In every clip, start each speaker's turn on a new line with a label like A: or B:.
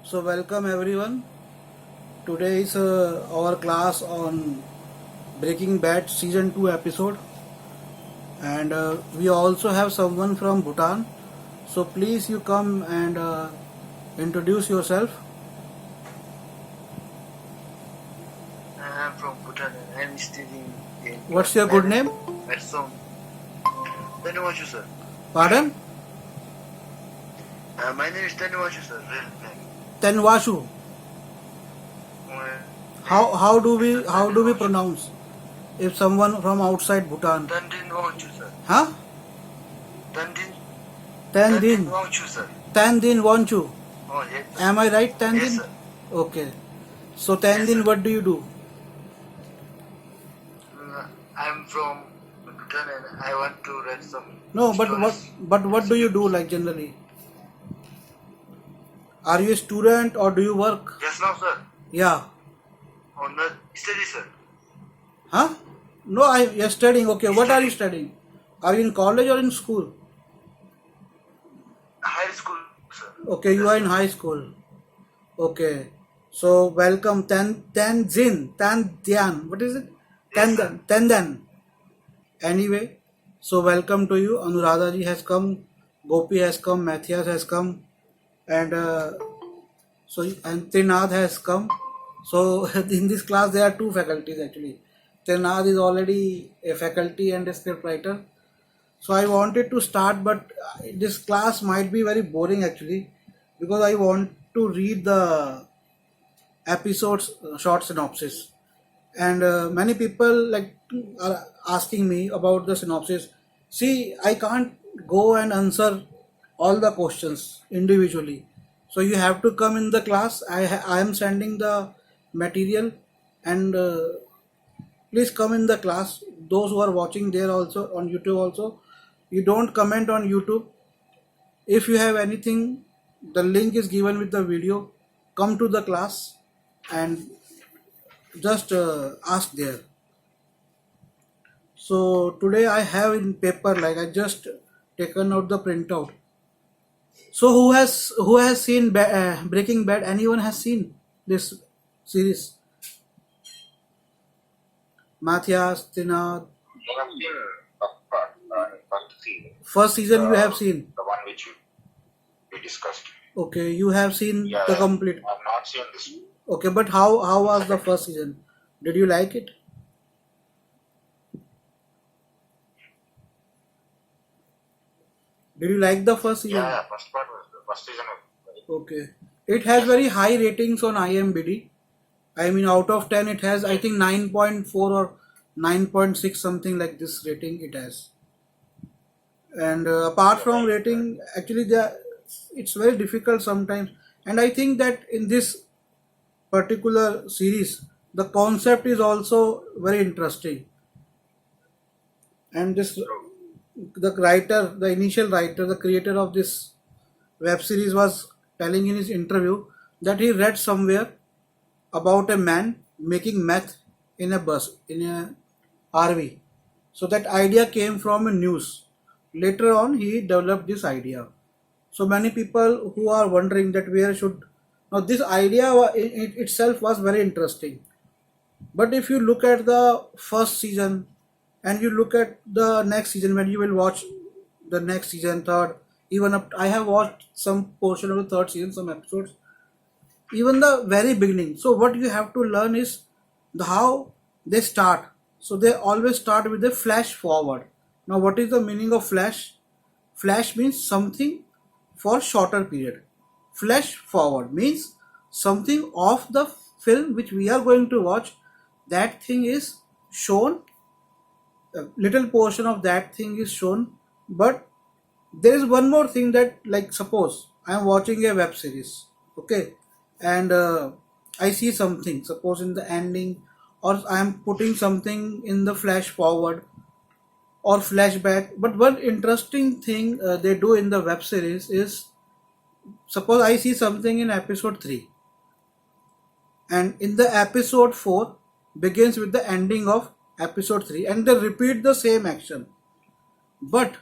A: So welcome everyone. Today is our class on Breaking Bad season 2 episode, and we also have someone from Bhutan. So please you come and introduce yourself.
B: I am from Bhutan and I am studying in
A: What's
B: class
A: your good
B: 11
A: name?
B: at some. Tanuwashu sir.
A: Pardon?
B: My name is Tanuwashu sir. Real name.
A: Tenwashu.
B: My
A: How do we
B: Tanuwashu.
A: pronounce if someone from outside Bhutan?
B: Tandin Wangshu sir.
A: Huh?
B: Tandin
A: Tandin.
B: Wangshu sir.
A: Tandin Wanchu.
B: Oh yes.
A: Am I right,
B: Yes
A: Tandin?
B: sir.
A: Okay. So
B: Yes
A: Tandin,
B: sir.
A: what do you do?
B: I am from Bhutan and I want to read some
A: No,
B: stories.
A: but what do you do like generally? Are you a student or do you work?
B: Yes now sir.
A: Yeah.
B: On the study sir.
A: Huh? No, you're studying. Okay, what are you studying? Are you in college or in school?
B: High school sir.
A: Okay, you
B: Yes
A: are in
B: sir.
A: high school. Okay. So welcome Tandian. What is it?
B: Yes sir.
A: Tandan. Anyway, so welcome to you. Anuradha ji has come, Gopi has come, Matthias has come, and and Trinad has come. So in this class there are two faculties actually. Trinad is already a faculty and a script writer. So I wanted to start, but this class might be very boring actually, because I want to read the episodes short synopsis, and many people like are asking me about the synopsis. See, I can't go and answer all the questions individually, so you have to come in the class. I am sending the material, and please come in the class. Those who are watching there also on YouTube also, you don't comment on YouTube. If you have anything, the link is given with the video. Come to the class and just ask there. So today I have in paper, like I just taken out the printout. So who has seen Breaking Bad? Anyone has seen this series? Matthias, Tina.
C: You have seen the first season,
A: First season you have seen.
C: the one which we discussed.
A: Okay, you have seen
C: Yeah,
A: the complete.
C: I've not seen this.
A: Okay, but how was the first season? Did you like it? Did you like the first season?
C: Yeah, first part was the first season was very good.
A: Okay. It has very high ratings on IMDb. I mean, out of 10, it has, I think, 9.4 or 9.6, something like this rating it has. And apart from rating, actually, it's very difficult sometimes. And I think that in this particular series, the concept is also very interesting. And this,
C: True.
A: the writer, the initial writer, the creator of this web series was telling in his interview that he read somewhere about a man making meth in a bus, in a RV. So that idea came from a news. Later on, he developed this idea. So many people who are wondering that where should, now this idea in itself was very interesting. But if you look at the first season and you look at the next season, when you will watch the next season, third, even up, I have watched some portion of the third season, some episodes, even the very beginning. So what you have to learn is the how they start. So they always start with a flash forward. Now what is the meaning of flash? Flash means something for shorter period. Flash forward means something of the film which we are going to watch, that thing is shown, a little portion of that thing is shown, but there is one more thing, that like suppose I am watching a web series, okay, and I see something, suppose in the ending, or I am putting something in the flash forward or flashback. But one interesting thing they do in the web series is, suppose I see something in episode 3, and in the episode 4 begins with the ending of episode 3, and they repeat the same action. But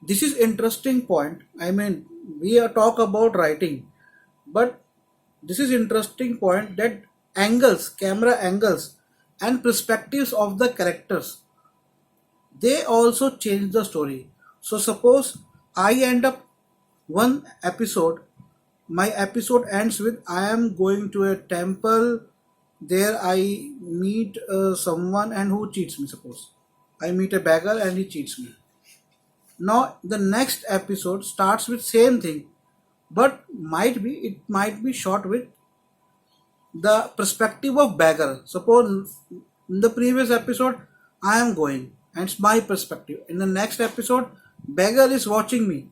A: this is interesting point. I mean, we are talk about writing, but this is interesting point that angles, camera angles, and perspectives of the characters, they also change the story. So suppose I end up one episode, my episode ends with I am going to a temple, there I meet someone and who cheats me. Suppose I meet a beggar and he cheats me. Now the next episode starts with same thing, but it might be shot with the perspective of beggar. Suppose in the previous episode I am going and it's my perspective. In the next episode, beggar is watching me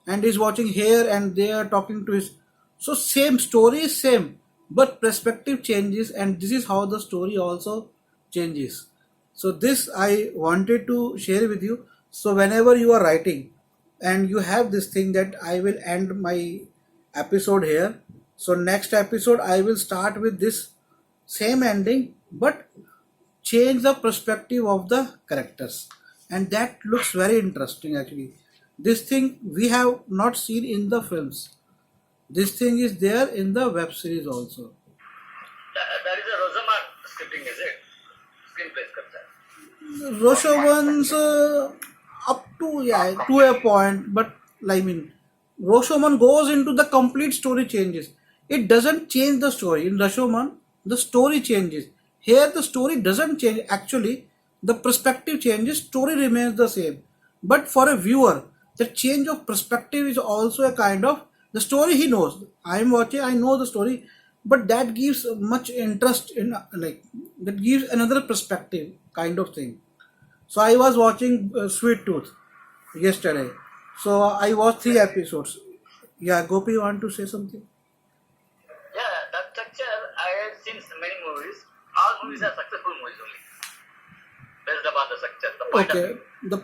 A: and is watching here and there talking to his. So same story is same, but perspective changes, and this is how the story also changes. So this I wanted to share with you. So whenever you are writing and you have this thing that I will end my episode here. So next episode I will start with this same ending, but change the perspective of the characters, and that looks very interesting actually. This thing we have not seen in the films. This thing is there in the web series also.
B: That is a Rosamund scripting, is it? Screenplay script.
A: Roshoman's up to, yeah, to a point, but I mean, Roshoman goes into the complete story changes. It doesn't change the story. In Roshoman, the story changes. Here, the story doesn't change. Actually, the perspective changes. Story remains the same. But for a viewer, the change of perspective is also a kind of the story he knows. I am watching. I know the story, but that gives much interest in like that gives another perspective kind of thing. So I was watching Sweet Tooth yesterday. So I watched 3 episodes. Yeah, Gopi, you want to say something?
B: Yeah, that structure, I have seen many movies. All movies are successful movies only. Based upon the structure, the point of
A: Okay,
B: view.
A: the
B: Same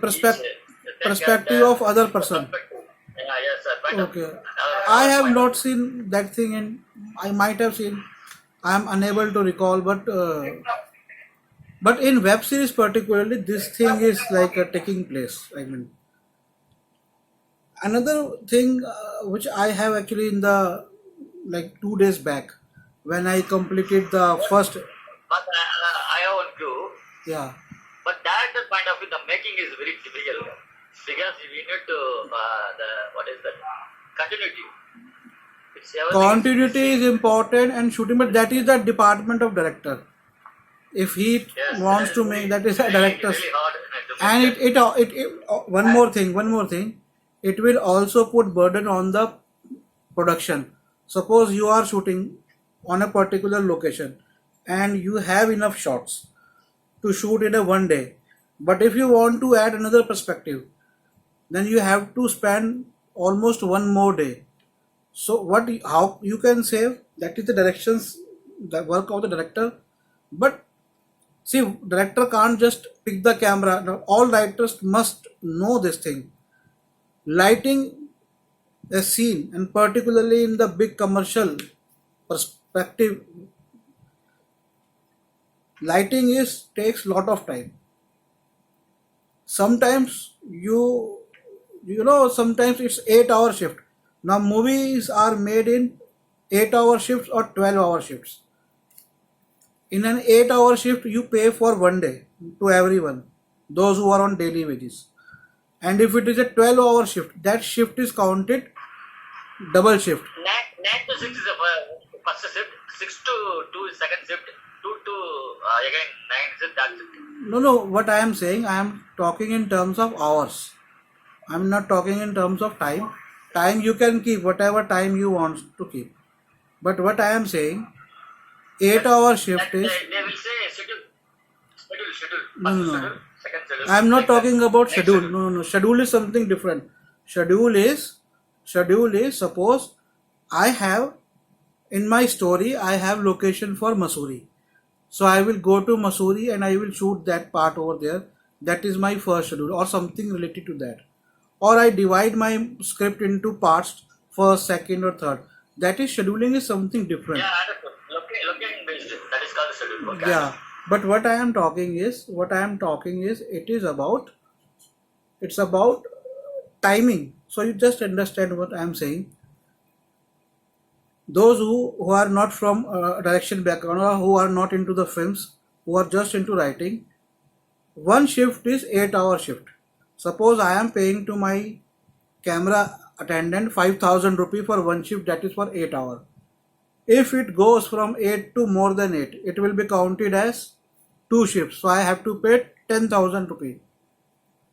A: perspective
B: character,
A: of other person.
B: perspective. Yeah, yes, sir. Point of view.
A: Okay, I have
B: Point of
A: not seen that thing, and I might have seen. I am unable to recall, but in web series particularly, this thing is like taking place. I mean, another thing which I have actually in the like 2 days back when I completed the first.
B: But I have one clue.
A: Yeah,
B: But director point of view, the making is very difficult because we need to the what is that continuity. It's everything
A: continuity is
B: missing.
A: important and shooting, but that is the department of director. If he
B: Yes,
A: wants
B: that
A: to
B: is
A: make, that is a
B: really
A: director's.
B: really hard to make
A: And
B: that.
A: one more thing, it will also put burden on the production. Suppose you are shooting on a particular location and you have enough shots to shoot in a one day, but if you want to add another perspective, then you have to spend almost one more day. So how you can save, that is the directions, the work of the director. But see, director can't just pick the camera. Now, all directors must know this thing. Lighting a scene, and particularly in the big commercial perspective, lighting is takes lot of time. Sometimes sometimes it's 8 hour shift. Now movies are made in 8 hour shifts or 12 hour shifts. In an 8 hour shift, you pay for one day to everyone, those who are on daily wages. And if it is a 12 hour shift, that shift is counted double shift.
B: 9 to 6 is the first shift, 6 to 2 is second shift, 2 to again 9 is the third shift.
A: No, what I am saying, I am talking in terms of hours. I am not talking in terms of time. Time you can keep whatever time you want to keep. But what I am saying, 8 hour shift
B: That
A: is.
B: they will say schedule.
A: No,
B: First
A: no, no.
B: schedule, second schedule.
A: I am not
B: like that.
A: talking about
B: Next
A: schedule.
B: schedule.
A: No. Schedule is something different. Schedule is suppose I have in my story I have location for Masuri. So I will go to Masuri and I will shoot that part over there. That is my first schedule or something related to that. Or I divide my script into parts, first, second, or third. That is scheduling is something different.
B: Yeah, understood. Looking based. That is called schedule. Okay.
A: Yeah. But what I am talking is it's about timing. So you just understand what I am saying. those who are not from direction background or who are not into the films, who are just into writing, one shift is 8 hour shift. Suppose I am paying to my camera attendant 5,000 rupee for one shift, that is for 8 hour. If it goes from 8 to more than 8, it will be counted as two shifts. So I have to pay 10,000 rupee,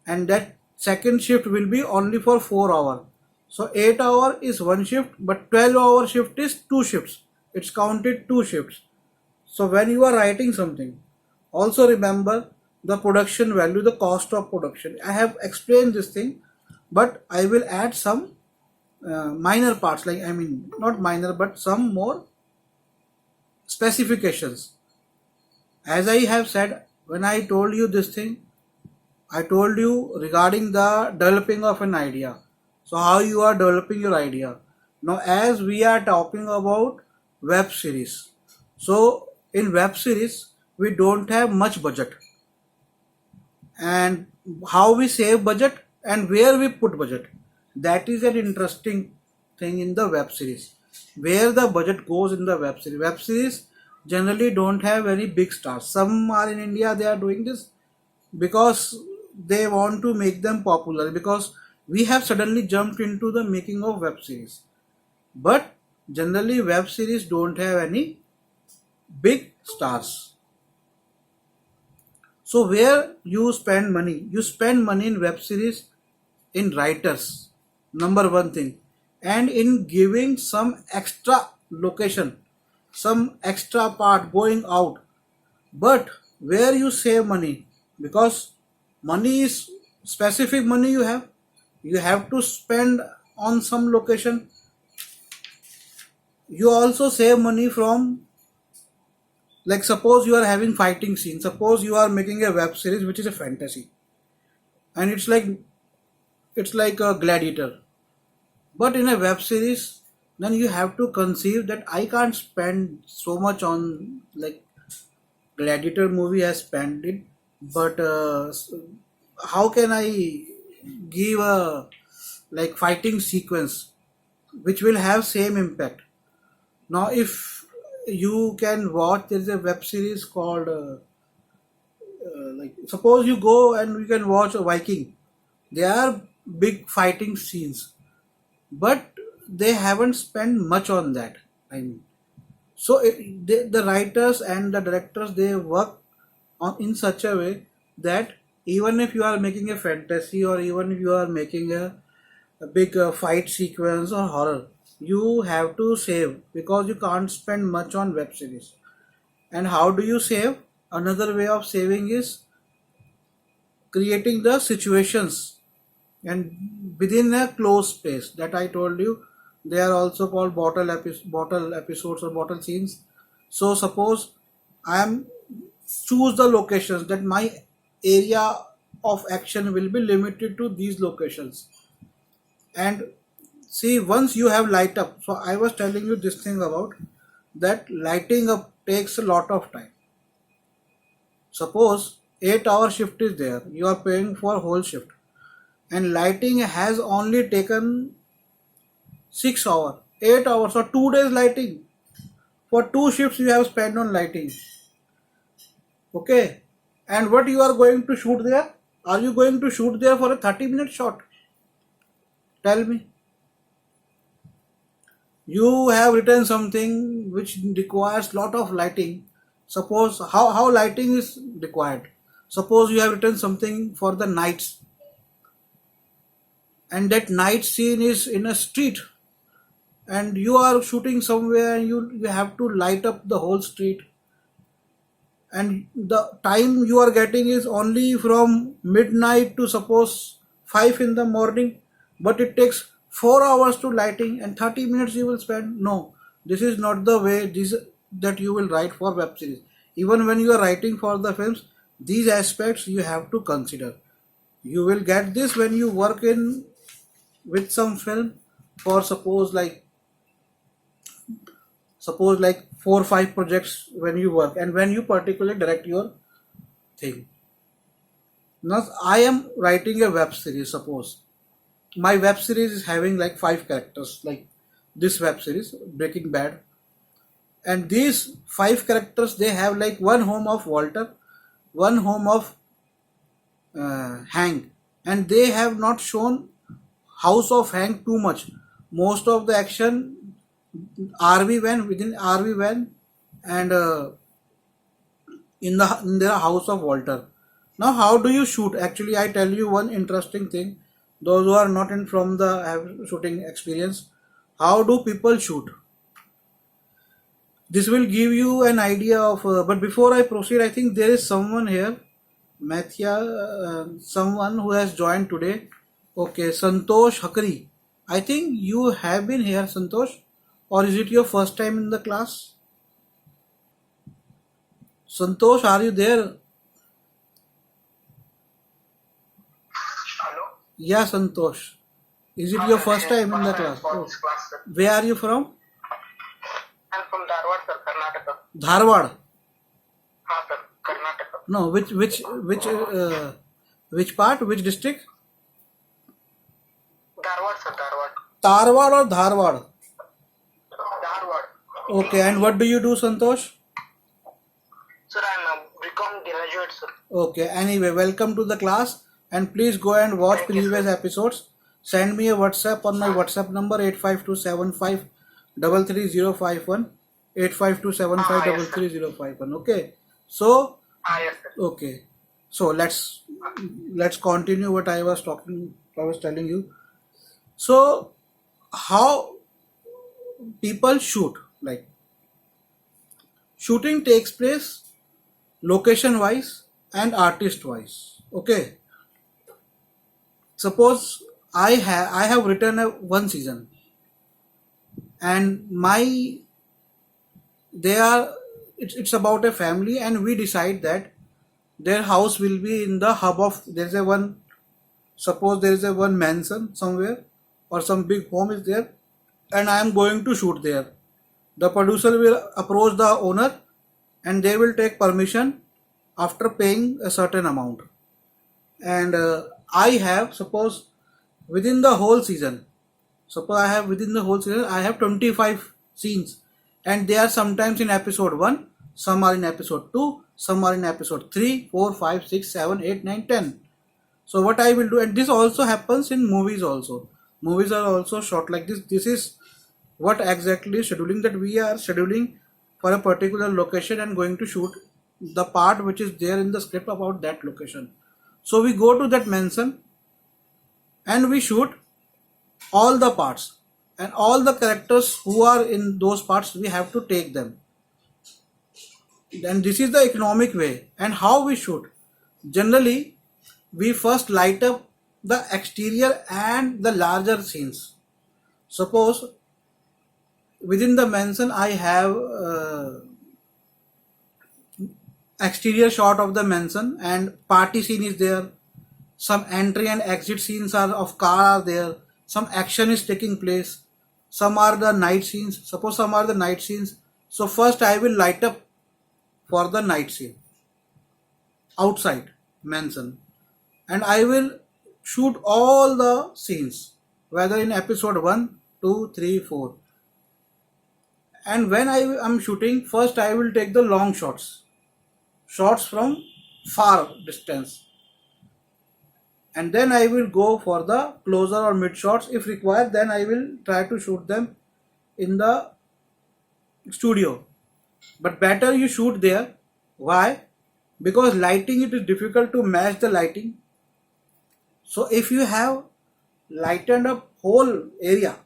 A: and that second shift will be only for 4 hour. So 8 hour is one shift, but 12 hour shift is two shifts. It's counted two shifts. So when you are writing something, also remember the production value, the cost of production. I have explained this thing, but I will add some minor parts, like I mean not minor, but some more specifications. As I have said, when I told you this thing, I told you regarding the developing of an idea. So how you are developing your idea. Now as we are talking about web series. So in web series we don't have much budget. And how we save budget and where we put budget. That is an interesting thing in the web series. Where the budget goes in the web series. Web series generally don't have very big stars. Some are in India, they are doing this because they want to make them popular, because we have suddenly jumped into the making of web series, but generally web series don't have any big stars. So where you spend money, you spend money in web series in writers, number one thing, and in giving some extra location, some extra part going out. But where you save money, because money is specific money you have to spend on some location. You also save money from, like suppose you are having fighting scene, suppose you are making a web series which is a fantasy, and it's like a gladiator. But in a web series, then you have to conceive that I can't spend so much on, like gladiator movie has spent it, but how can I give a like fighting sequence which will have same impact. Now if you can watch, there is a web series called like suppose you go and you can watch a Viking. They are big fighting scenes, but they haven't spent much on that. I mean, so the writers and the directors, they work on in such a way that even if you are making a fantasy, or even if you are making a big fight sequence or horror, you have to save, because you can't spend much on web series. And how do you save? Another way of saving is creating the situations and within a closed space, that I told you. They are also called bottle episodes or bottle scenes. So suppose I am choose the locations, that my area of action will be limited to these locations. And see, once you have light up, so I was telling you this thing about that lighting up takes a lot of time. Suppose 8 hour shift is there, you are paying for whole shift, and lighting has only taken 6 hour, 8 hours, or 2 days lighting. For two shifts you have spent on lighting. Okay. And what you are going to shoot there? Are you going to shoot there for a 30-minute shot? Tell me. You have written something which requires lot of lighting. Suppose how lighting is required. Suppose you have written something for the nights, and that night scene is in a street, and you are shooting somewhere, and you have to light up the whole street, and the time you are getting is only from midnight to suppose 5 in the morning, but it takes 4 hours to lighting and 30 minutes you will spend. No, this is not the way this that you will write for web series. Even when you are writing for the films, these aspects you have to consider. You will get this when you work in with some film, for suppose like 4 or 5 projects when you work, and when you particularly direct your thing. Now I am writing a web series. Suppose my web series is having like 5 characters, like this web series, Breaking Bad. And these 5 characters, they have like one home of Walter, one home of Hank, and they have not shown House of Hank too much. Most of the action RV van within RV van and in the house of Walter. Now, how do you shoot? Actually, I tell you one interesting thing. Those who are not in from the have shooting experience, how do people shoot? This will give you an idea of. But before I proceed, I think there is someone here, Mathia, someone who has joined today. Okay, Santosh Hakri. I think you have been here, Santosh, or is it your first time in the class? Santosh, are you there?
C: Hello?
A: Yeah, Santosh. Is it your first time in the class?
C: For
A: Oh.
C: this class, sir.
A: Where are you from?
C: I'm from Dharwad, sir, Karnataka.
A: Dharwad.
C: Sir, Karnataka.
A: No, which part? Which district?
C: Dharwad, sir, Dharwad.
A: Tarwad or Dharwad?
C: Dharwad.
A: Okay, and what do you do, Santosh?
C: Sir, I'm a BCom graduate, sir.
A: Okay, anyway, welcome to the class and please go and watch
C: Thank you,
A: previous episodes. Send me a WhatsApp on my WhatsApp number 8527533051. 8527533051. Okay, so
C: Yes, sir.
A: okay, so let's continue what I was telling you. So how people shoot, like shooting takes place location wise and artist wise. Okay, suppose I have written one season and it's about a family and we decide that their house will be in the hub of suppose there is a one mansion somewhere or some big home is there and I am going to shoot there. The producer will approach the owner and they will take permission after paying a certain amount. And I have suppose within the whole season, I have 25 scenes and they are sometimes in episode 1, some are in episode 2, some are in episode 3, 4, 5, 6, 7, 8, 9, 10. So what I will do, and this also happens in movies also. Movies are also shot like this. This is what exactly scheduling, that we are scheduling for a particular location and going to shoot the part which is there in the script about that location. So we go to that mansion and we shoot all the parts and all the characters who are in those parts, we have to take them. And this is the economic way. And how we shoot? Generally, we first light up the exterior and the larger scenes. Suppose within the mansion I have exterior shot of the mansion and party scene is there, some entry and exit scenes are of car are there, some action is taking place, some are the night scenes. Suppose some are the night scenes, so first I will light up for the night scene outside mansion and I will shoot all the scenes whether in episode 1, 2, 3, 4. And when I am shooting, first I will take the long shots from far distance, and then I will go for the closer or mid shots if required. Then I will try to shoot them in the studio, but better you shoot there. Why? Because lighting, it is difficult to match the lighting. So if you have lightened up whole area,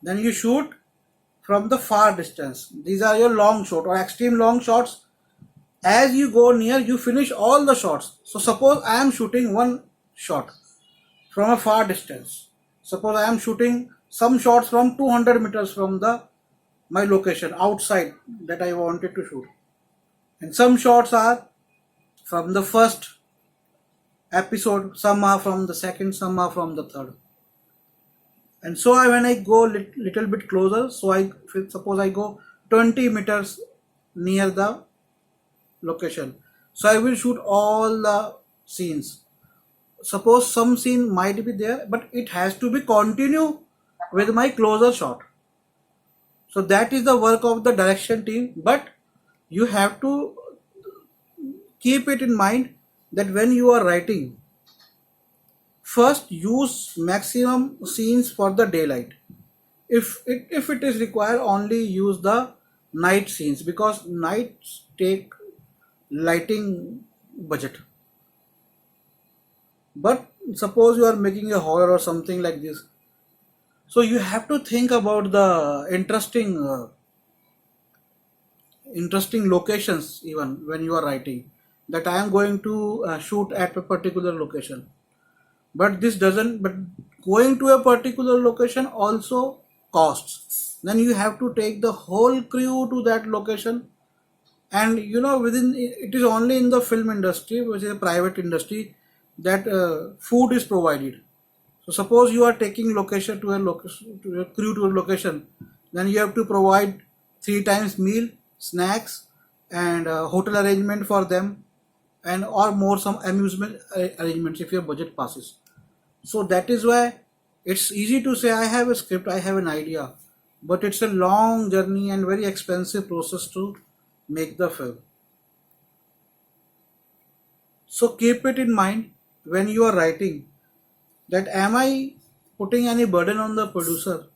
A: then you shoot from the far distance. These are your long shot or extreme long shots. As you go near, you finish all the shots. So suppose I am shooting one shot from a far distance. Suppose I am shooting some shots from 200 meters from my location outside that I wanted to shoot. And some shots are from the first episode, some are from the second, some are from the third. And so when I go little bit closer, so suppose I go 20 meters near the location, so I will shoot all the scenes. Suppose some scene might be there, but it has to be continue with my closer shot. So that is the work of the direction team, but you have to keep it in mind that when you are writing, first use maximum scenes for the daylight. If it is required, only use the night scenes because nights take lighting budget. But suppose you are making a horror or something like this, so you have to think about the interesting locations even when you are writing, that I am going to shoot at a particular location. But this doesn't, but going to a particular location also costs. Then you have to take the whole crew to that location. And within it is only in the film industry, which is a private industry, that food is provided. So suppose you are taking location to a location, to a crew to a location, then you have to provide 3 times meal, snacks, and hotel arrangement for them, and or more some amusement arrangements if your budget passes. So that is why it's easy to say I have a script, I have an idea, but it's a long journey and very expensive process to make the film. So keep it in mind when you are writing, that am I putting any burden on the producer?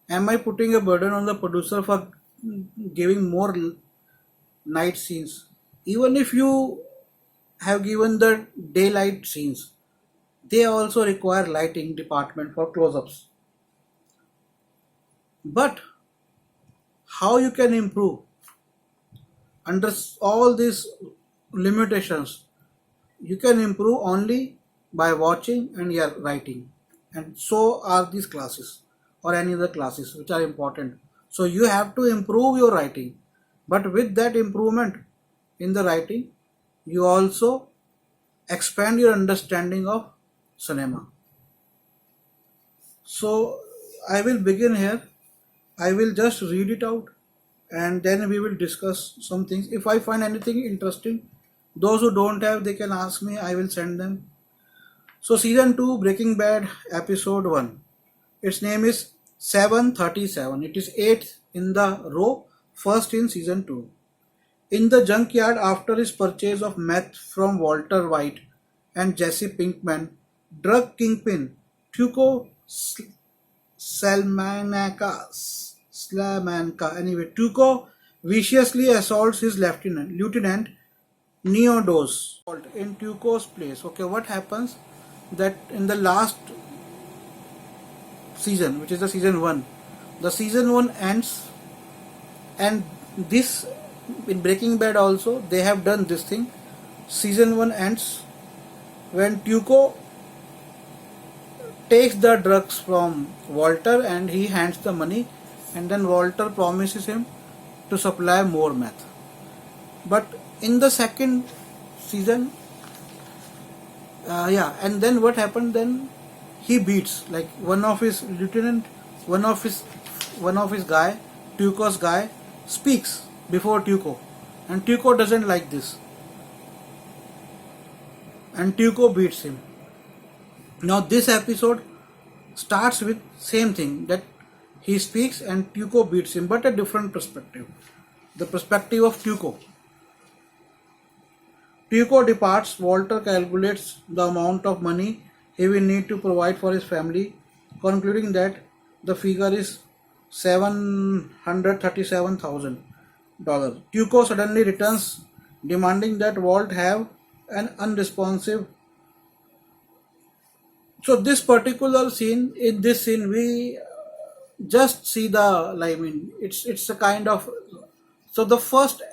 A: Am I putting a burden on the producer for giving more night scenes? Even if you have given the daylight scenes, they also require lighting department for close-ups. But how you can improve under all these limitations? You can improve only by watching and writing. And so are these classes or any other classes which are important. So you have to improve your writing. But with that improvement in the writing, you also expand your understanding of cinema. So I will begin here. I will just read it out and then we will discuss some things. If I find anything interesting, those who don't have, they can ask me, I will send them. So season 2 Breaking Bad episode 1. Its name is 737. It is 8th in the row, first in season 2. In the junkyard after his purchase of meth from Walter White and Jesse Pinkman, drug kingpin Tuco Slamanka. Anyway, Tuco viciously assaults his lieutenant Neodos in Tuco's place. Okay, what happens that in the last season, which is the season 1, the season 1 ends, and this in Breaking Bad also they have done this thing. Season 1 ends when Tuco takes the drugs from Walter and he hands the money, and then Walter promises him to supply more meth. But in the second season, and then what happened? Then he beats like one of his lieutenant, one of his guy, Tuco's guy, speaks before Tuco, and Tuco doesn't like this, and Tuco beats him. Now this episode starts with same thing, that he speaks and Tuco beats him, but a different perspective, the perspective of Tuco. Tuco departs. Walter calculates the amount of money he will need to provide for his family, concluding that the figure is $737,000. Tuco suddenly returns, demanding that Walt have an unresponsive. So this particular scene, in this scene, we just see it's a kind of. So the first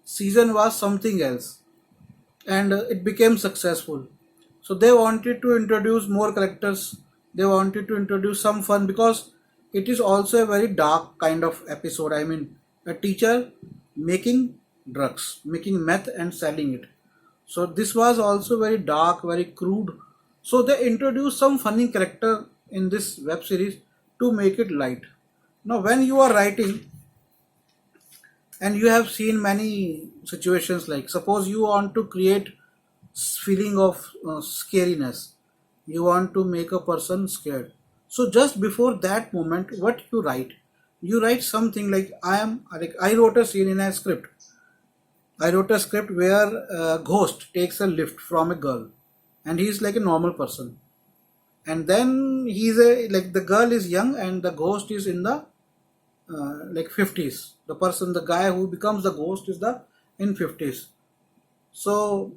A: season was something else, and it became successful. So they wanted to introduce more characters. They wanted to introduce some fun because it is also a very dark kind of episode. I mean, a teacher making drugs, making meth and selling it. So this was also very dark, very crude. So they introduced some funny character in this web series to make it light. Now, when you are writing, and you have seen many situations, like suppose you want to create feeling of scariness, you want to make a person scared, So just before that moment, what you write? You write something like I wrote a scene in a script. I wrote a script where a ghost takes a lift from a girl, and he's like a normal person. And then he's a like the girl is young and the ghost is in the like 50s. The person, the guy who becomes the ghost is the in 50s. So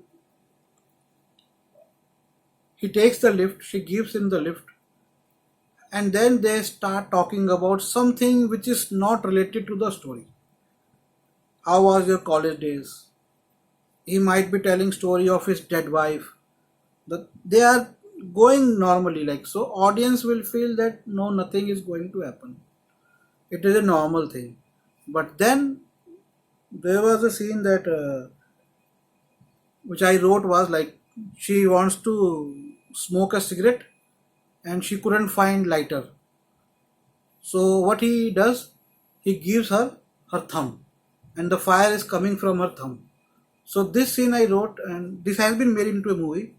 A: he takes the lift, she gives him the lift, and then they start talking about something which is not related to the story. How was your college days? He might be telling story of his dead wife. They are going normally, like, so audience will feel that no, nothing is going to happen. It is a normal thing. But then there was a scene that which I wrote was like she wants to smoke a cigarette and she couldn't find lighter. So what he does, he gives her her thumb, and the fire is coming from her thumb. So this scene I wrote, and this has been made into a movie.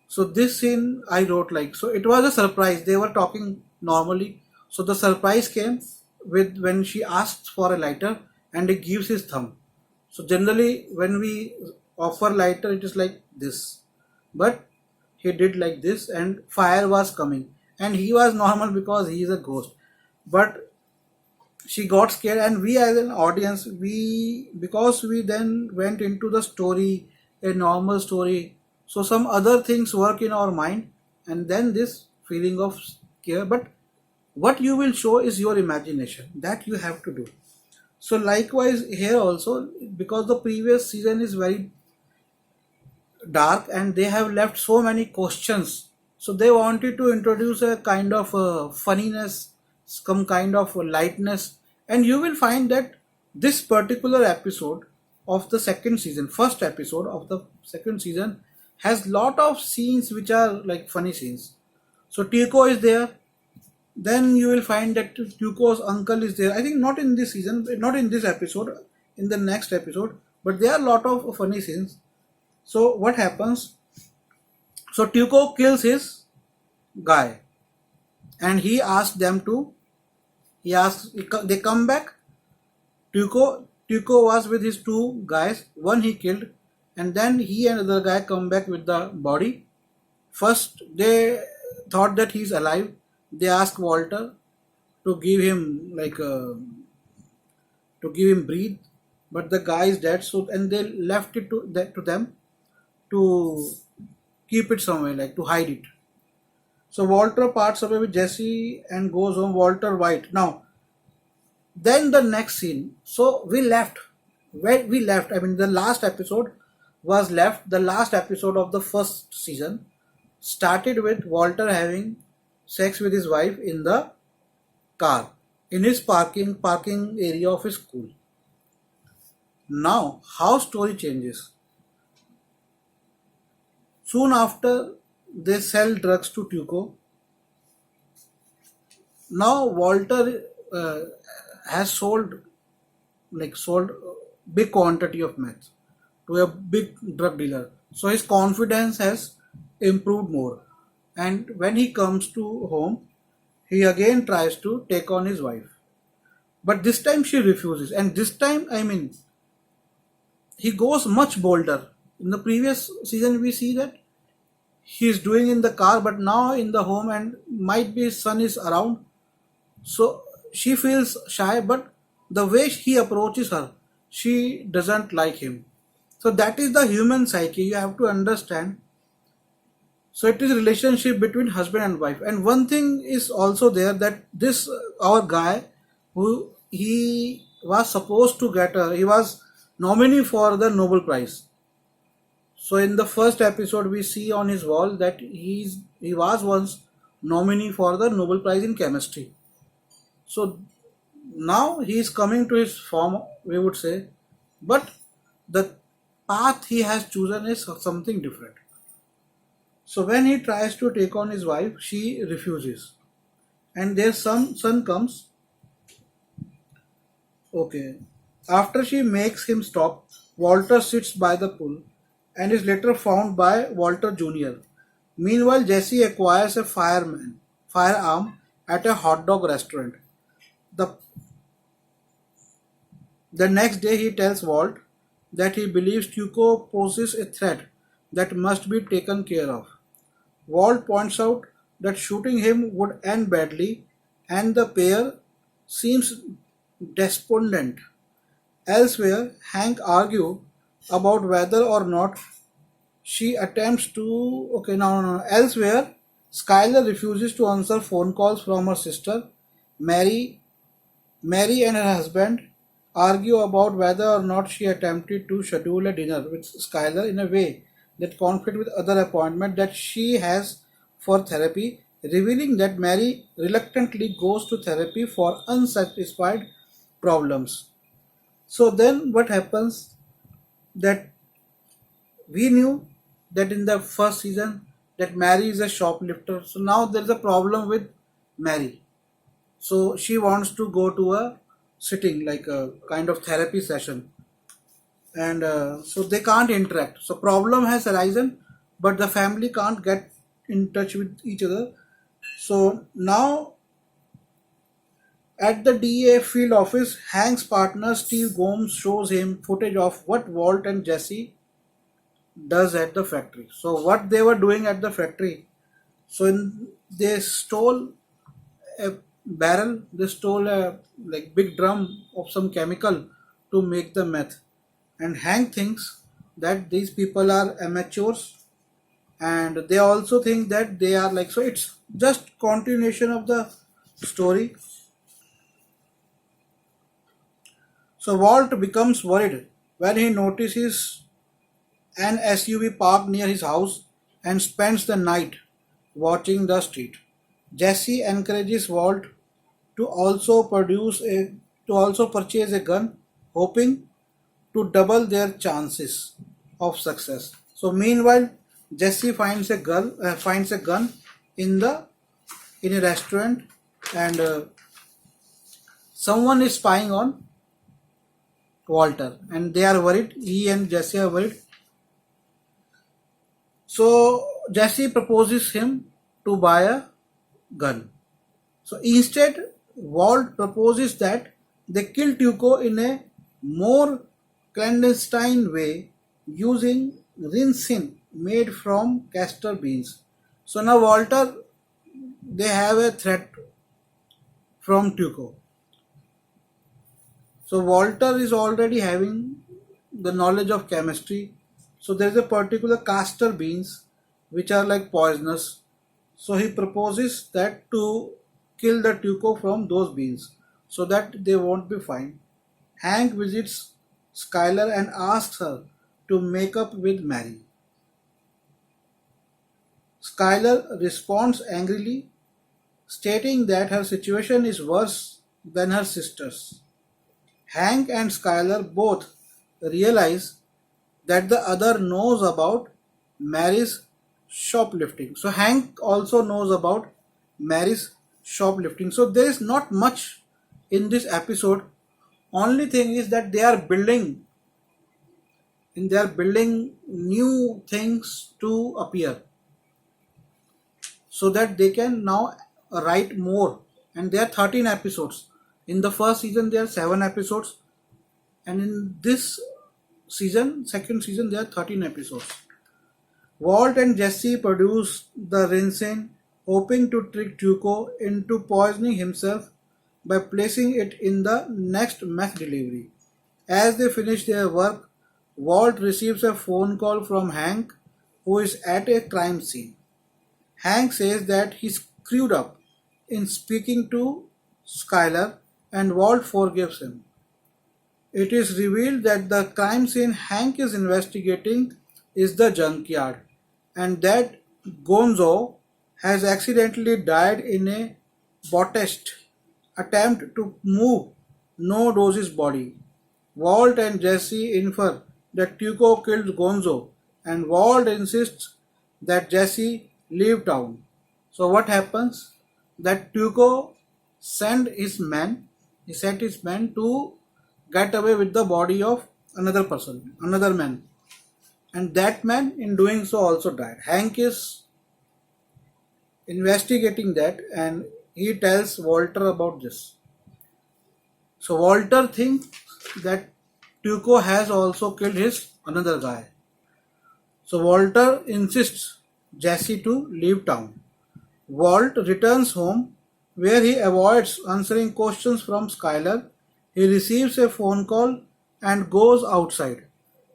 A: So this scene I wrote like, so it was a surprise. They were talking normally. So the surprise came with when she asks for a lighter and he gives his thumb. So generally when we offer lighter it is like this. But he did like this and fire was coming. And he was normal because he is a ghost. But she got scared, and we as an audience, we because we then went into the story, a normal story, so some other things work in our mind, and then this feeling of scare. But what you will show is your imagination, that you have to do. So likewise here also, because the previous season is very dark and they have left so many questions, so they wanted to introduce a kind of funniness, some kind of lightness, and you will find that this particular episode of the second season, first episode of the second season, has lot of scenes which are like funny scenes. So Tico is there. Then you will find that Tuco's uncle is there. I think not in this season, not in this episode, in the next episode, but there are a lot of funny scenes. So what happens? So Tuco kills his guy, and he asks them to. He asks. They come back. Tuco was with his two guys. One he killed, and then he and the other guy come back with the body. First they thought that he's alive. They ask Walter to give him to give him breathe, but the guy is dead. So and they left it to them to keep it somewhere, like to hide it. So Walter parts away with Jesse and goes home. Walter White. Now, then the next scene. So we left. Where we left, I mean, the last episode was left. The last episode of the first season started with Walter having sex with his wife in the car, in his parking area of his school. Now, how story changes? Soon after, they sell drugs to Tuco. Now Walter has sold big quantity of meth to a big drug dealer. So his confidence has improved more. And when he comes to home, he again tries to take on his wife. But this time she refuses. And this time, I mean, he goes much bolder. In the previous season, we see that he is doing in the car, but now in the home, and might be his son is around. So she feels shy, but the way he approaches her, she doesn't like him. So that is the human psyche. You have to understand. So it is a relationship between husband and wife. And one thing is also there, that this our guy who he was supposed to get he was nominee for the Nobel Prize. So in the first episode we see on his wall that he was once nominee for the Nobel Prize in chemistry. So now he is coming to his form, we would say, but the path he has chosen is something different. So when he tries to take on his wife, she refuses. And their son comes. Okay. After she makes him stop, Walter sits by the pool and is later found by Walter Jr. Meanwhile, Jesse acquires a fireman firearm at a hot dog restaurant. The, the next day, he tells Walt that he believes Tuco poses a threat that must be taken care of. Walt points out that shooting him would end badly, and the pair seems despondent. Elsewhere, Hank argues about whether or not she attempts to. Okay, no. Elsewhere, Skylar refuses to answer phone calls from her sister. Mary, Mary and her husband argue about whether or not she attempted to schedule a dinner with Skylar in a way that conflict with other appointment that she has for therapy, revealing that Mary reluctantly goes to therapy for unsatisfied problems. So then what happens that we knew that in the first season that Mary is a shoplifter. So now there is a problem with Mary. So she wants to go to a sitting like a kind of therapy session, and so they can't interact. So problem has arisen, but the family can't get in touch with each other. So now at the DA field office, Hank's partner Steve Gomes shows him footage of what Walt and Jesse does at the factory. So what they were doing at the factory. So they stole a barrel, they stole a like big drum of some chemical to make the meth. And Hank thinks that these people are amateurs, and they also think that they are like, so it's just continuation of the story. So Walt becomes worried when he notices an SUV parked near his house and spends the night watching the street. Jesse encourages Walt to also purchase a gun, hoping to double their chances of success. So meanwhile, Jesse finds a gun in the in a restaurant, and someone is spying on Walter, and they are worried. He and Jesse are worried. So Jesse proposes him to buy a gun. So instead, Walt proposes that they kill Tuco in a more clandestine way using rinsin made from castor beans. So now Walter, they have a threat from Tuco. So Walter is already having the knowledge of chemistry. So there is a particular castor beans which are like poisonous. So he proposes that to kill the Tuco from those beans so that they won't be fined. Hank visits Skylar and asks her to make up with Mary. Skylar responds angrily, stating that her situation is worse than her sister's. Hank and Skylar both realize that the other knows about Mary's shoplifting. So Hank also knows about Mary's shoplifting. So there is not much in this episode. Only thing is that they are building new things to appear so that they can now write more. And there are 13 episodes. In the first season there are 7 episodes, and in this second season, there are 13 episodes. Walt and Jesse produce the rinsin, hoping to trick Tuco into poisoning himself by placing it in the next meth delivery. As they finish their work, Walt receives a phone call from Hank, who is at a crime scene. Hank says that he screwed up in speaking to Skylar, and Walt forgives him. It is revealed that the crime scene Hank is investigating is the junkyard, and that Gonzo has accidentally died in a botched attempt to move No Dose's body. Walt and Jesse infer that Tuco killed Gonzo, and Walt insists that Jesse leave town. So what happens? That Tuco sent his men to get away with the body of another man. And that man in doing so also died. Hank is investigating that, and he tells Walter about this. So Walter thinks that Tuco has also killed his another guy. So Walter insists Jesse to leave town. Walt returns home where he avoids answering questions from Skylar. He receives a phone call and goes outside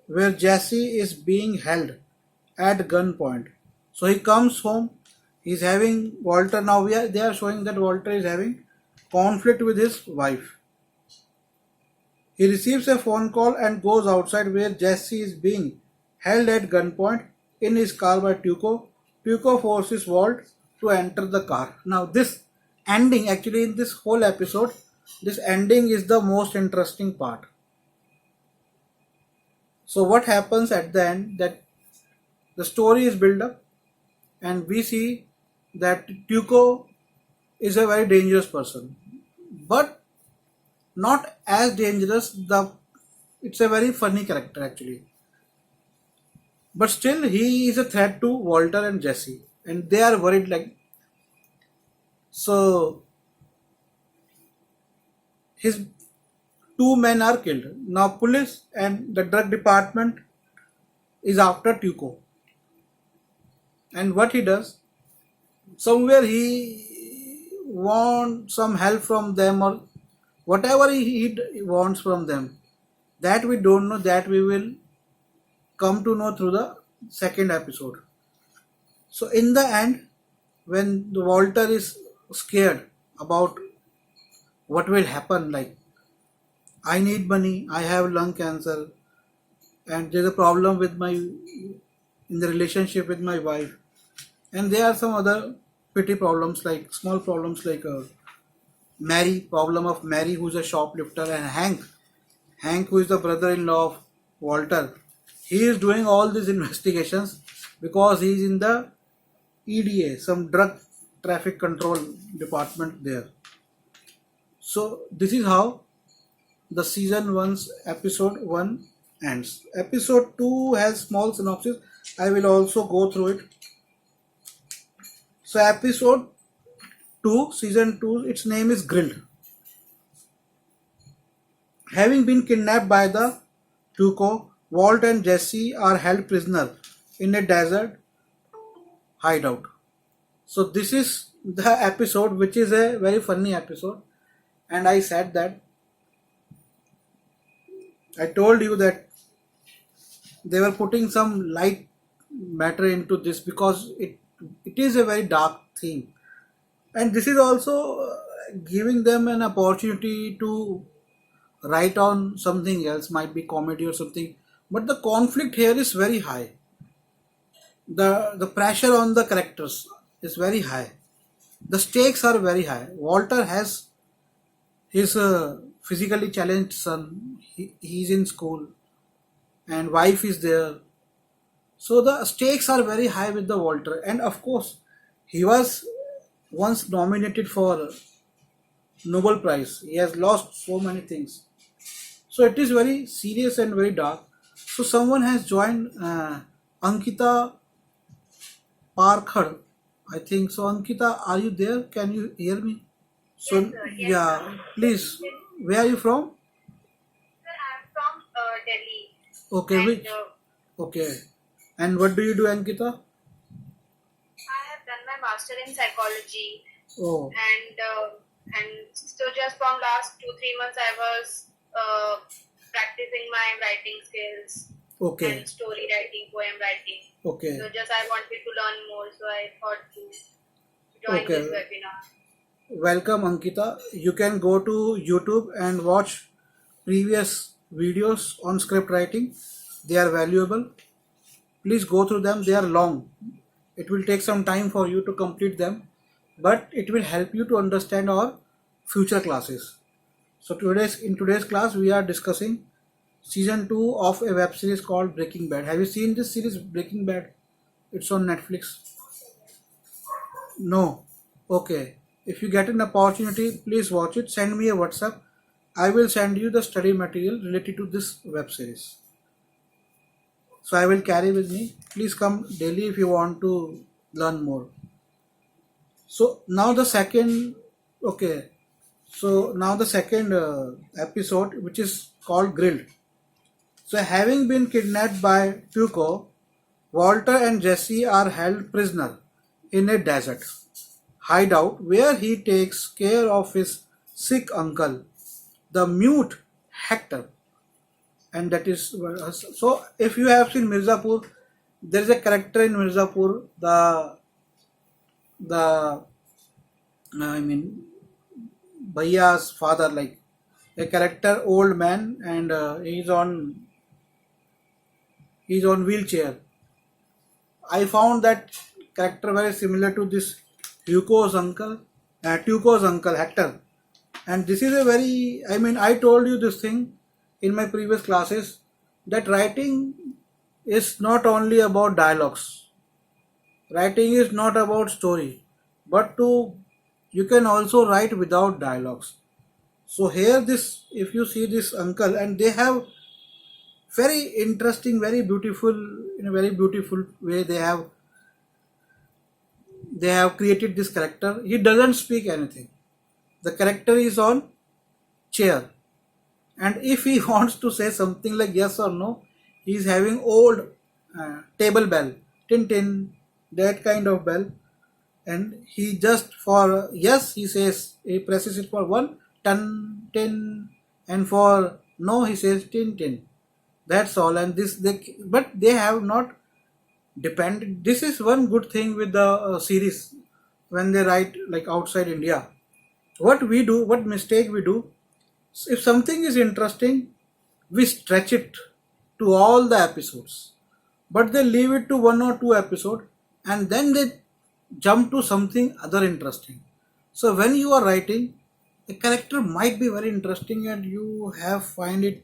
A: where Jesse is being held at gunpoint. So he comes home. He's having Walter now. They are showing that Walter is having conflict with his wife. He receives a phone call and goes outside where Jesse is being held at gunpoint in his car by Tuco. Tuco forces Walt to enter the car. Now, this ending, actually, in this whole episode, this ending is the most interesting part. So, what happens at the end, that the story is built up, and we see that Tuco is a very dangerous person, but not as dangerous. It's a very funny character actually, but still he is a threat to Walter and Jesse, and they are worried like so. His two men are killed. Now police and the drug department is after Tuco, and what he does, somewhere he wants some help from them, or whatever he wants from them, that we don't know, that we will come to know through the second episode. So in the end, when the Walter is scared about what will happen, like I need money, I have lung cancer, and there's a problem with my in the relationship with my wife, and there are some other petty problems, like small problems, like Mary, problem of Mary, who's a shoplifter, and Hank, who is the brother-in-law of Walter. He is doing all these investigations because he is in the EDA, some drug traffic control department there. So this is how the season 1's episode 1 ends. Episode 2 has small synopsis. I will also go through it. So episode 2, season 2, its name is Grilled. Having been kidnapped by the Tuco, Walt and Jesse are held prisoner in a desert hideout. So this is the episode, which is a very funny episode, and I said that I told you that they were putting some light matter into this because it is a very dark theme, and this is also giving them an opportunity to write on something else, might be comedy or something, but the conflict here is very high. The pressure on the characters is very high. The stakes are very high. Walter has his physically challenged son. He's in school, and wife is there. So the stakes are very high with the Walter, and of course, he was once nominated for Nobel Prize. He has lost so many things. So it is very serious and very dark. So someone has joined, Ankita Parkhad, I think. So Ankita, are you there? Can you hear me? So
D: Yes, sir. Yes,
A: yeah,
D: sir.
A: please. Where are you from?
D: Sir, I'm from Delhi,
A: Okay,
D: and
A: which? Okay. And what do you do, Ankita?
D: I have done my master in psychology,
A: Oh,
D: and so just from last 2-3 months, I was practicing my writing skills
A: okay,
D: and story writing, poem writing.
A: okay,
D: So just I wanted to learn more, so I thought to join this
A: okay.
D: webinar.
A: Welcome, Ankita. You can go to YouTube and watch previous videos on script writing. They are valuable. Please go through them. They are long. It will take some time for you to complete them, but it will help you to understand our future classes. So in today's class we are discussing season 2 of a web series called Breaking Bad. Have you seen this series Breaking Bad? It's on Netflix. No. Okay. If you get an opportunity, please watch it. Send me a WhatsApp. I will send you the study material related to this web series. So I will carry with me. Please come daily if you want to learn more. So now the second, okay. So now the second episode, which is called Grilled. So having been kidnapped by Tuco, Walter and Jesse are held prisoner in a desert hideout where he takes care of his sick uncle, the mute Hector. And that is so. If you have seen Mirzapur, there is a character in Mirzapur, the I mean Bhaiya's father, like a character, old man, and he's on wheelchair. I found that character very similar to this Tuco's uncle Hector. And this is a very, I mean, I told you this thing in my previous classes that writing is not only about dialogues. Writing is not about story, but you can also write without dialogues. So here this, if you see this uncle, and they have very interesting, very beautiful, in a very beautiful way they have created this character. He doesn't speak anything. The character is on chair, and if he wants to say something like yes or no, he is having old table bell, tin tin, that kind of bell, and he just for yes he says, he presses it for one, ton tin, and for no he says tin tin. That's all. And but they have not depended. This is one good thing with the series when they write like outside India. What mistake we do, if something is interesting, we stretch it to all the episodes, but they leave it to one or two episodes, and then they jump to something other interesting. So when you are writing, a character might be very interesting and you have find it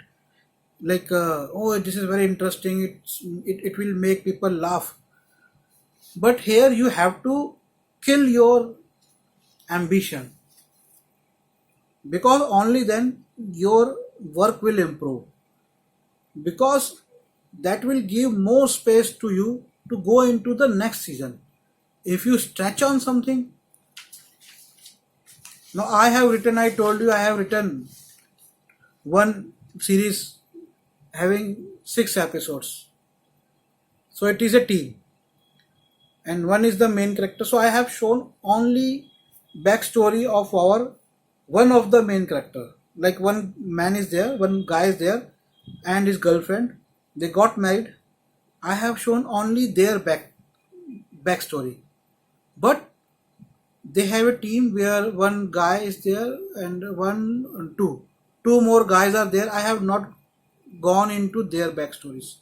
A: like oh, this is very interesting, it will make people laugh, but here you have to kill your ambition, because only then your work will improve, because that will give more space to you to go into the next season. If you stretch on something, now I told you I have written one series having 6 episodes, so it is a team and one is the main character. So I have shown only backstory of our one of the main character. Like one man is there, one guy is there, and his girlfriend. They got married. I have shown only their backstory, but they have a team where one guy is there and two more guys are there. I have not gone into their backstories.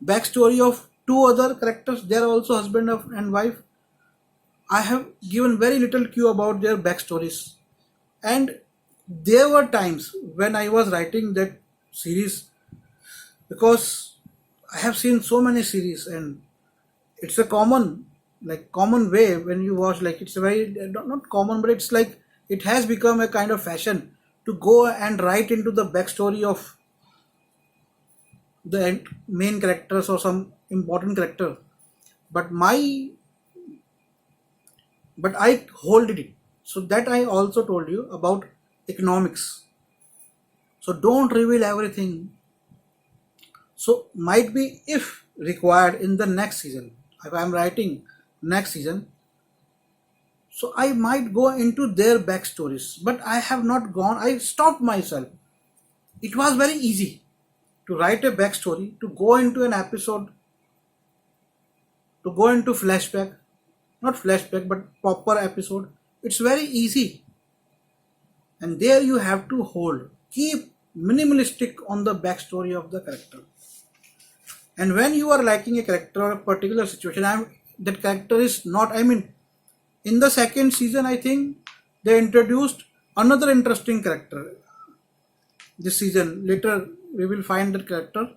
A: Backstory of two other characters, they are also husband and wife. I have given very little clue about their backstories. And there were times when I was writing that series, because I have seen so many series and it's a common way when you watch, like it's a very not common, but it's like it has become a kind of fashion to go and write into the backstory of the main characters or some important character. But I hold it. So that I also told you about economics. So don't reveal everything. So might be if required in the next season, if I'm writing next season, so I might go into their backstories, but I have not gone. I stopped myself. It was very easy to write a backstory, to go into an episode, to go into flashback, not flashback, but proper episode. It's very easy. And there you have to keep minimalistic on the backstory of the character. And when you are liking a character or a particular situation, that character is not, in the second season, I think they introduced another interesting character this season. Later, we will find that character.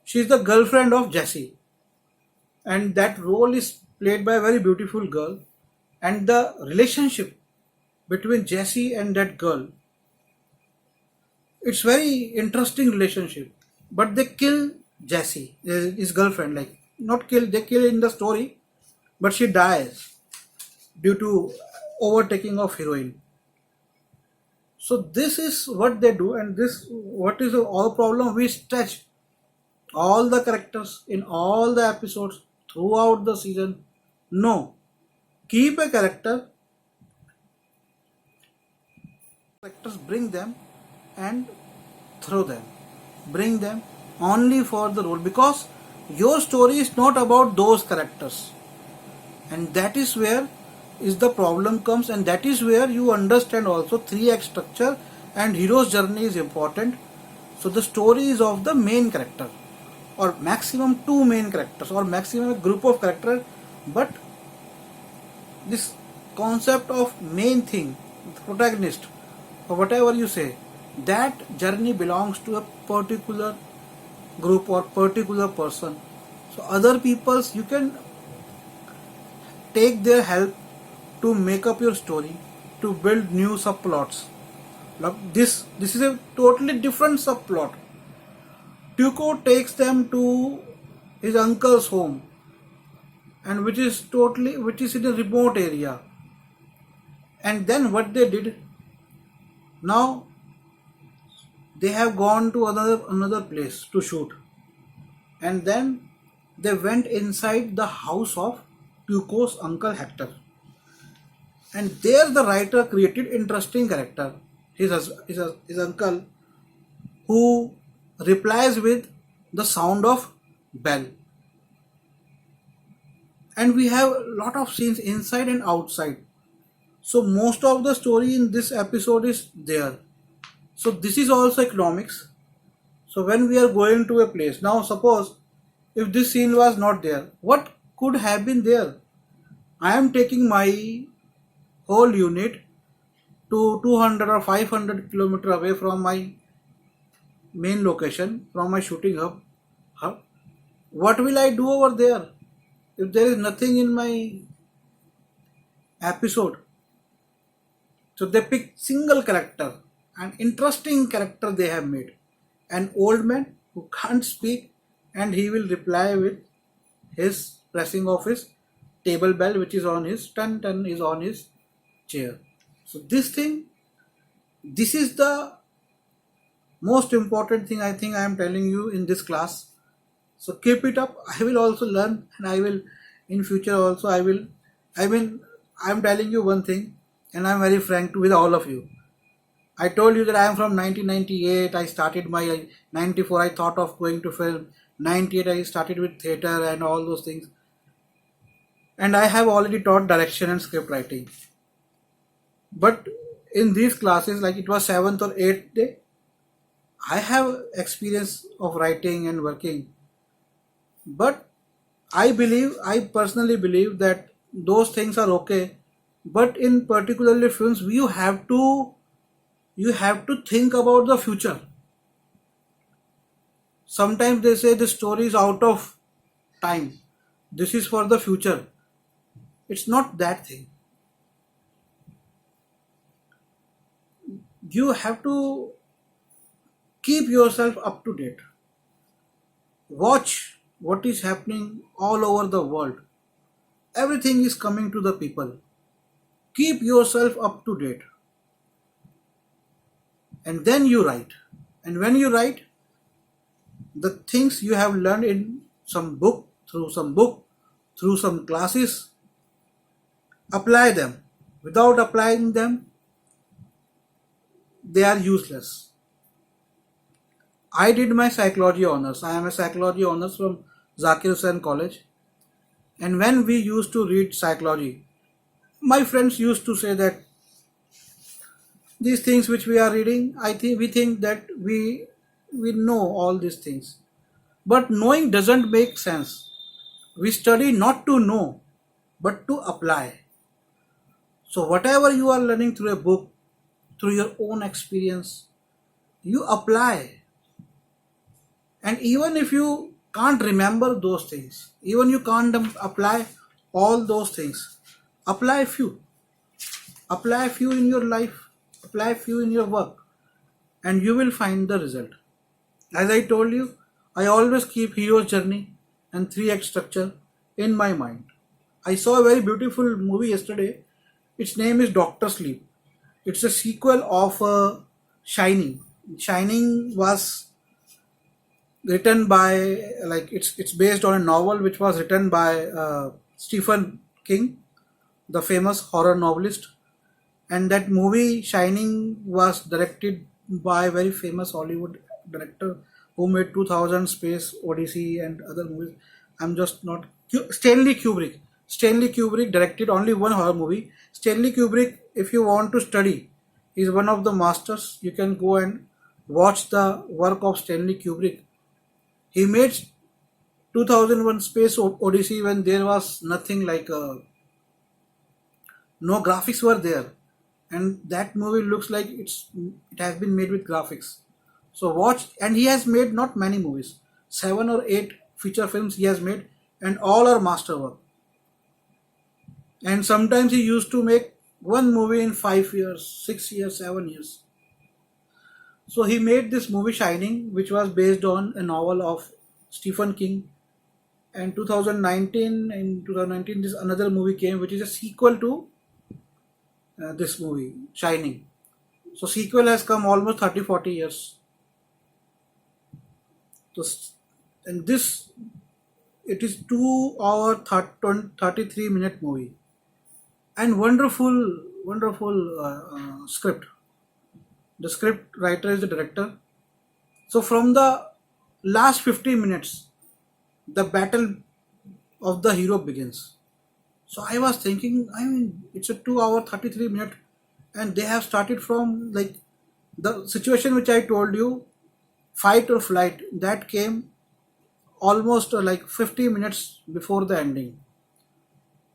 A: She is the girlfriend of Jesse, and that role is played by a very beautiful girl. And the relationship between Jesse and that girl, it's very interesting relationship. But they kill Jesse, his girlfriend, like not kill, they kill in the story, but she dies due to overtaking of heroine. So this is what they do, and this what is our problem. We stretch all the characters in all the episodes throughout the season. No, keep a characters, bring them and throw them, bring them only for the role, because your story is not about those characters, and that is where is the problem comes, and that is where you understand also 3 act structure and hero's journey is important. So the story is of the main character, or maximum 2 main characters, or maximum a group of characters, but this concept of main thing, the protagonist, or whatever you say, that journey belongs to a particular group or particular person. So other people's, you can take their help to make up your story, to build new subplots. This is a totally different subplot. Tuco takes them to his uncle's home, and which is in a remote area. And then what they did, now they have gone to another place to shoot, and then they went inside the house of Tuco's uncle Hector, and there the writer created interesting character, his uncle, who replies with the sound of bell. And we have a lot of scenes inside and outside. So most of the story in this episode is there. So this is also economics. So when we are going to a place, now suppose if this scene was not there, what could have been there? I am taking my whole unit to 200 or 500 kilometer away from my main location, from my shooting hub. What will I do over there if there is nothing in my episode? So they pick single character, an interesting character they have made, an old man who can't speak, and he will reply with his pressing of his table bell, which is on his turn is on his chair. So this is the most important thing I think I am telling you in this class. So keep it up. I will also learn, and I will in future also I am telling you one thing, and I am very frank with all of you. I told you that I am from 1998. I started my 94. I thought of going to film. 98 I started with theater and all those things. And I have already taught direction and script writing. But in these classes, like it was 7th or 8th day, I have experience of writing and working. But I personally believe that those things are okay. But in particularly films, you have to think about the future. Sometimes they say the story is out of time. This is for the future. It's not that thing. You have to keep yourself up to date. Watch what is happening all over the world. Everything is coming to the people. Keep yourself up to date. And then you write. And when you write, the things you have learned in some book, through some classes, apply them. Without applying them, they are useless. I did my psychology honors. I am a psychology honors from Zakir Hussain College. And when we used to read psychology, my friends used to say that these things which we are reading, we think that we know all these things. But knowing doesn't make sense. We study not to know, but to apply. So whatever you are learning through a book, through your own experience, you apply. And even if you can't remember those things, even you can't apply all those things, apply a few. Apply a few in your life, apply a few in your work, and you will find the result. As I told you, I always keep hero's journey and 3 act structure in my mind. I saw a very beautiful movie yesterday, Its name is Doctor Sleep. It's a sequel of Shining. Shining was written by, like, it's based on a novel which was written by Stephen King, the famous horror novelist. And that movie Shining was directed by a very famous Hollywood director who made 2000 Space Odyssey and other movies. I'm just not Stanley Kubrick. Stanley Kubrick directed only one horror movie. Stanley Kubrick, if you want to study, is one of the masters. You can go and watch the work of Stanley Kubrick. He made 2001 Space Odyssey when there was nothing, like no graphics were there, and that movie looks like it has been made with graphics. So watch, and he has made not many movies, 7 or 8 feature films he has made, and all are masterwork. And sometimes he used to make one movie in 5 years, 6 years, 7 years. So he made this movie Shining, which was based on a novel of Stephen King. And 2019, this another movie came, which is a sequel to this movie Shining. So sequel has come almost 30-40 years. So, and this, it is 2 hour 33-minute movie, and wonderful script. The script writer is the director. So from the last 15 minutes, the battle of the hero begins. So I was thinking, I mean, it's a 2 hour 33-minute, and they have started from, like, the situation which I told you, fight or flight, that came almost like 50 minutes before the ending.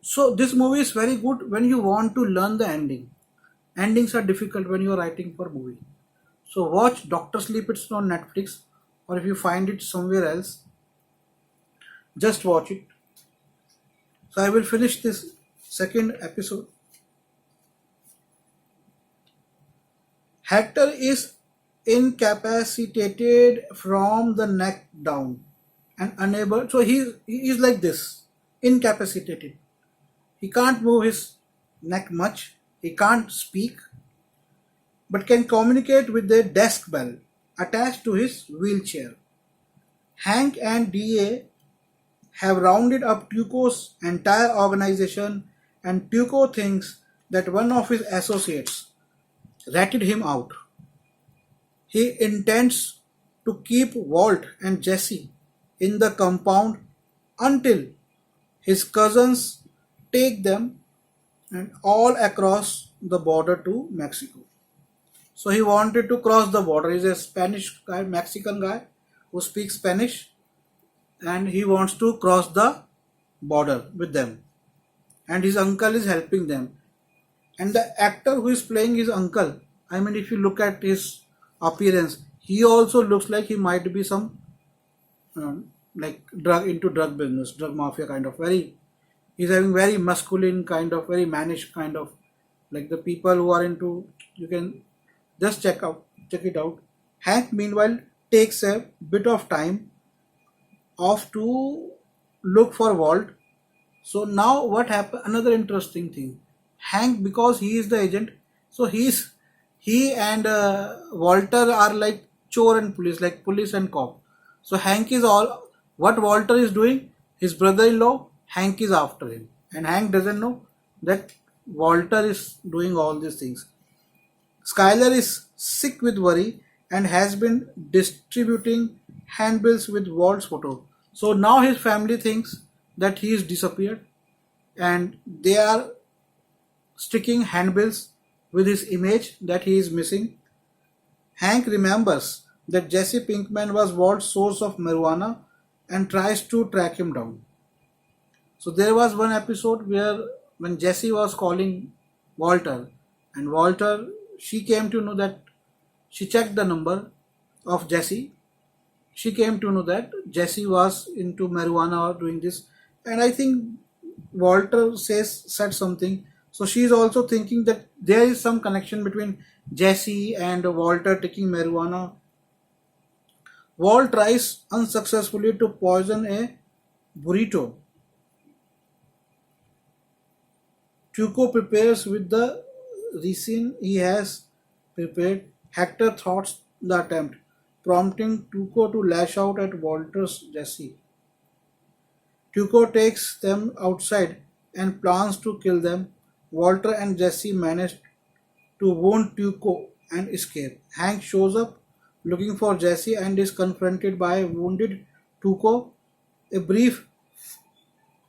A: So this movie is very good when you want to learn the ending. Endings are difficult when you are writing for movie. So watch Doctor Sleep. It's on Netflix, or if you find it somewhere else, just watch it. So I will finish this second episode. Hector is incapacitated from the neck down and unable. So he is like this, incapacitated. He can't move his neck much. He can't speak, but can communicate with the desk bell attached to his wheelchair. Hank and DA have rounded up Tuco's entire organization, and Tuco thinks that one of his associates ratted him out. He intends to keep Walt and Jesse in the compound until his cousins take them and all across the border to Mexico. So he wanted to cross the border. He's a Spanish guy, Mexican guy who speaks Spanish, and he wants to cross the border with them. And his uncle is helping them. And the actor who is playing his uncle, I mean, if you look at his appearance, he also looks like he might be some like drug business, drug mafia kind of. He's having very masculine kind of, very mannish kind of, like the people who are into. You can just check it out. Hank meanwhile takes a bit of time off to look for Walt. So now what happened? Another interesting thing. Hank, because he is the agent, so he and Walter are like chore and police, like police and cop. So Hank is all what Walter is doing. His brother-in-law Hank is after him, and Hank doesn't know that Walter is doing all these things. Skylar is sick with worry and has been distributing handbills with Walt's photo. So now his family thinks that he is disappeared, and they are sticking handbills with his image that he is missing. Hank remembers that Jesse Pinkman was Walt's source of marijuana and tries to track him down. So there was one episode where when Jesse was calling Walter, and Walter, she came to know that she checked the number of Jesse. She came to know that Jesse was into marijuana or doing this, and I think Walter said something. So she is also thinking that there is some connection between Jesse and Walter taking marijuana. Walt tries unsuccessfully to poison a burrito. Tuco prepares with the resin he has prepared. Hector thwarts the attempt, prompting Tuco to lash out at Walter's Jesse. Tuco takes them outside and plans to kill them. Walter and Jesse manage to wound Tuco and escape. Hank shows up looking for Jesse and is confronted by a wounded Tuco. A brief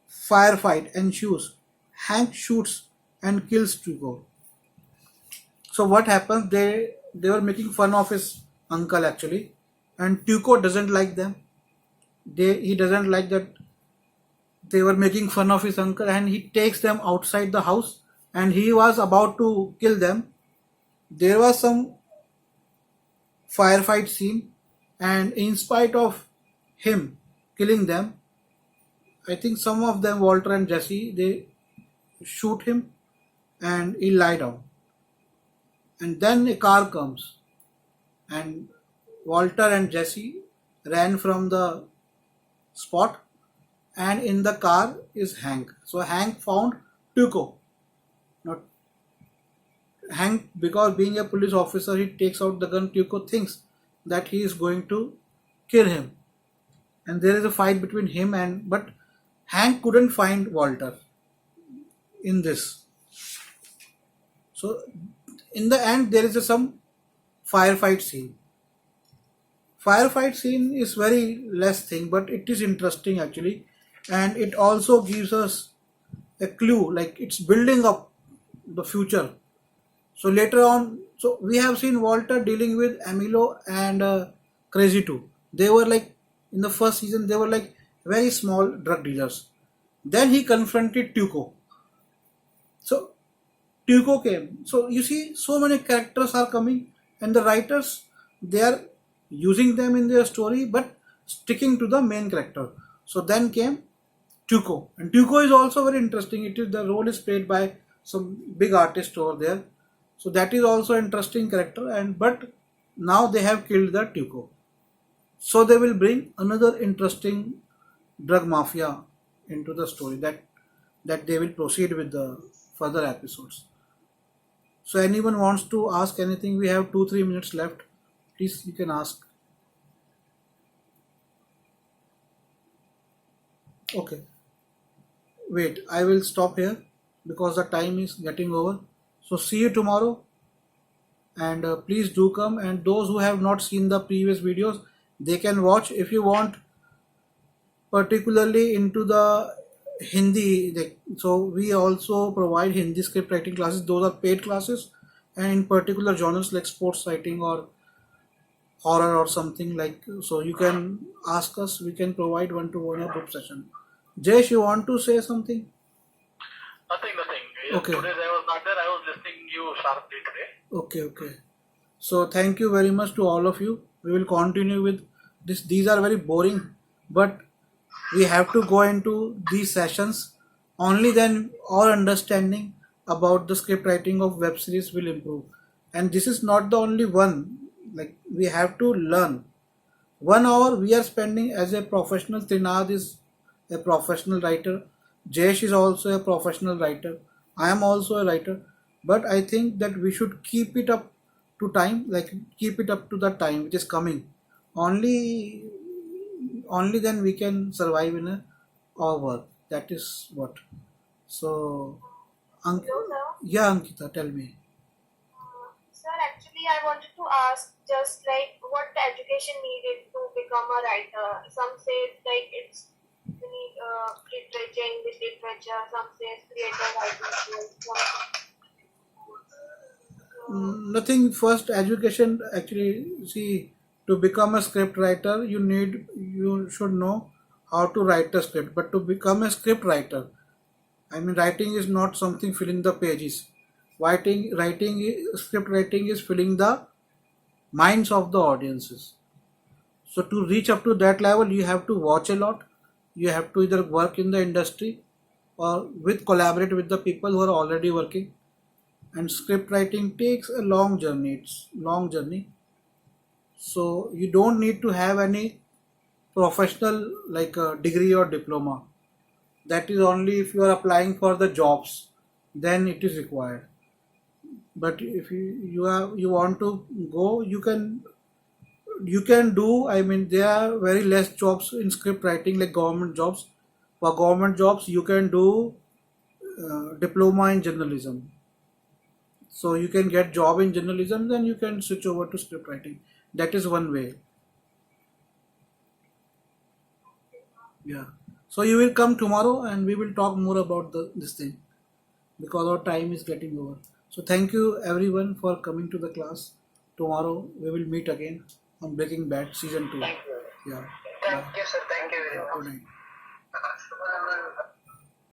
A: firefight ensues. Hank shoots and kills Tuco. So what happens? They were making fun of his uncle actually, and Tuco doesn't like them. He doesn't like that they were making fun of his uncle, and he takes them outside the house, and he was about to kill them. There was some firefight scene, and in spite of him killing them, I think some of them, Walter and Jesse, they shoot him and he lie down. And then a car comes, and Walter and Jesse ran from the spot, and in the car is Hank. So Hank found Tuco. Not Hank, because being a police officer, he takes out the gun. Tuco thinks that he is going to kill him, and there is a fight between him and, but Hank couldn't find Walter in this. So in the end, there is some firefight scene. Firefight scene is very less thing, but it is interesting actually, and it also gives us a clue, like it's building up the future. So later on, so we have seen Walter dealing with Emilio and Crazy 2. They were like, in the first season, they were like very small drug dealers. Then he confronted Tuco. So Tuco came. So you see, so many characters are coming, and the writers, they are using them in their story, but sticking to the main character. So then came Tuco, and Tuco is also very interesting. It is, the role is played by some big artist over there. So that is also interesting character, and but now they have killed the Tuco. So they will bring another interesting drug mafia into the story, that they will proceed with the further episodes. So anyone wants to ask anything? We have 2-3 minutes left. Please, you can ask. Okay. Wait, I will stop here because the time is getting over. So see you tomorrow, and please do come. And those who have not seen the previous videos, they can watch. If you want, particularly into the Hindi, so we also provide Hindi script writing classes. Those are paid classes, and in particular genres like sports writing or horror or something like. So you can ask us. We can provide one-to-one or group session. Jayesh, you want to say something?
B: Nothing.
A: Okay.
B: Today I was not there. I was listening you sharply today.
A: Okay. So thank you very much to all of you. We will continue with this. These are very boring, but we have to go into these sessions. Only then our understanding about the script writing of web series will improve. And this is not the only one. Like, we have to learn. 1 hour we are spending as a professional. Trinad is a professional writer. Jayesh is also a professional writer. I am also a writer. But I think that we should keep it up to time, like keep it up to the time which is coming. Only then we can survive in our work. That is what. So,
D: Hello, sir.
A: yeah, Ankita, tell me.
D: Sir, actually, I wanted to ask just like what the education needed to become a writer. Some say like it's you need literature, English literature. Some say creative writing skills.
A: Nothing. First, education actually. See, to become a script writer, you should know how to write a script. But to become a script writer, I mean, writing is not something filling the pages. Script writing is filling the minds of the audiences. So to reach up to that level, you have to watch a lot. You have to either work in the industry or collaborate with the people who are already working. And script writing takes a long journey. It's long journey. So you don't need to have any professional like a degree or diploma. That is only if you are applying for the jobs. then it is required. But if you want to go, you can do. I mean, there are very less jobs in script writing like government jobs. For government jobs, you can do diploma in journalism. So you can get job in journalism, then you can switch over to script writing. That is one way. Yeah. So you will come tomorrow and we will talk more about this thing because our time is getting over. So thank you everyone for coming to the class. Tomorrow we will meet again on Breaking Bad season 2.
B: Thank you.
A: Yeah.
E: Thank you, sir. Thank you very much.
A: Good night.